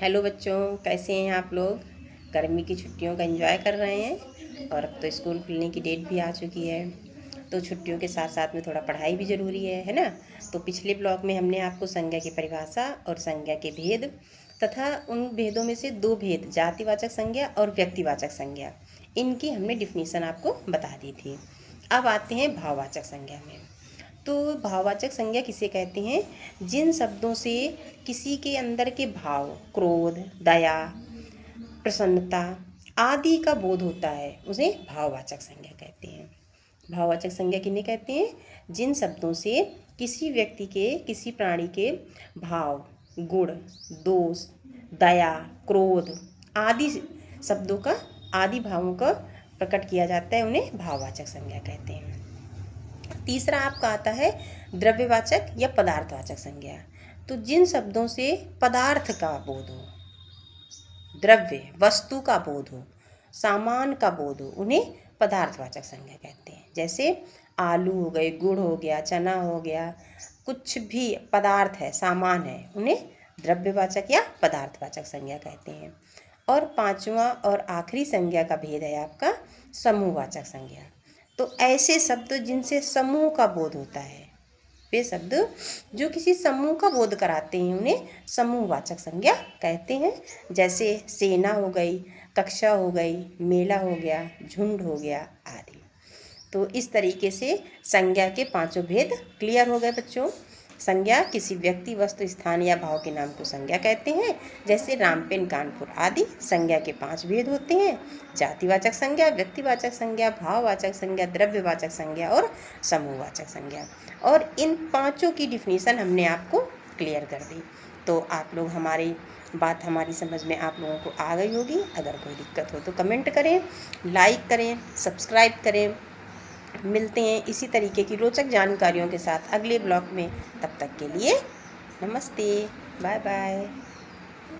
Hello बच्चों, कैसे हैं आप लोग। गर्मी की छुट्टियों का एंजॉय कर रहे हैं और अब तो स्कूल खुलने की डेट भी आ चुकी है। तो छुट्टियों के साथ साथ में थोड़ा पढ़ाई भी ज़रूरी है ना। तो पिछले ब्लॉग में हमने आपको संज्ञा की परिभाषा और संज्ञा के भेद तथा उन भेदों में से दो भेद, जातिवाचक संज्ञा और व्यक्तिवाचक संज्ञा, इनकी हमने डिफिनीसन आपको बता दी थी। अब आते हैं भाववाचक संज्ञा में। तो भाववाचक संज्ञा किसे कहते हैं? जिन शब्दों से किसी के अंदर के भाव, क्रोध, दया, प्रसन्नता आदि का बोध होता है, उसे भाववाचक संज्ञा कहते हैं। भाववाचक संज्ञा किन्हें कहते हैं? जिन शब्दों से किसी व्यक्ति के, किसी प्राणी के भाव, गुण, दोष, दया, क्रोध आदि शब्दों का, आदि भावों का प्रकट किया जाता है, उन्हें भाववाचक संज्ञा कहते हैं। तीसरा आपका आता है द्रव्यवाचक या पदार्थवाचक संज्ञा। तो जिन शब्दों से पदार्थ का बोध हो, द्रव्य वस्तु का बोध हो, सामान का बोध हो, उन्हें पदार्थवाचक संज्ञा कहते हैं। जैसे आलू हो गए, गुड़ हो गया, चना हो गया, कुछ भी पदार्थ है, सामान है, उन्हें द्रव्यवाचक या पदार्थवाचक संज्ञा कहते हैं। और पांचवा और आखिरी संज्ञा का भेद है आपका समूहवाचक संज्ञा। तो ऐसे शब्द जिनसे समूह का बोध होता है, वे शब्द जो किसी समूह का बोध कराते हैं, उन्हें समूहवाचक संज्ञा कहते हैं। जैसे सेना हो गई, कक्षा हो गई, मेला हो गया, झुंड हो गया आदि। तो इस तरीके से संज्ञा के पांचों भेद क्लियर हो गए बच्चों। संज्ञा किसी व्यक्ति, वस्तु, स्थान या भाव के नाम को संज्ञा कहते हैं। जैसे रामपेन, कानपुर आदि संज्ञा के 5 भेद होते हैं: जातिवाचक संज्ञा, व्यक्तिवाचक संज्ञा, भाववाचक संज्ञा, द्रव्यवाचक संज्ञा और समूहवाचक संज्ञा। और इन पांचों की डिफिनीसन हमने आपको क्लियर कर दी। तो आप लोग, हमारी बात, हमारी समझ में आप लोगों को आ गई होगी। अगर कोई दिक्कत हो तो कमेंट करें, लाइक करें, सब्सक्राइब करें। मिलते हैं इसी तरीके की रोचक जानकारियों के साथ अगले ब्लॉग में। तब तक के लिए नमस्ते, बाय बाय।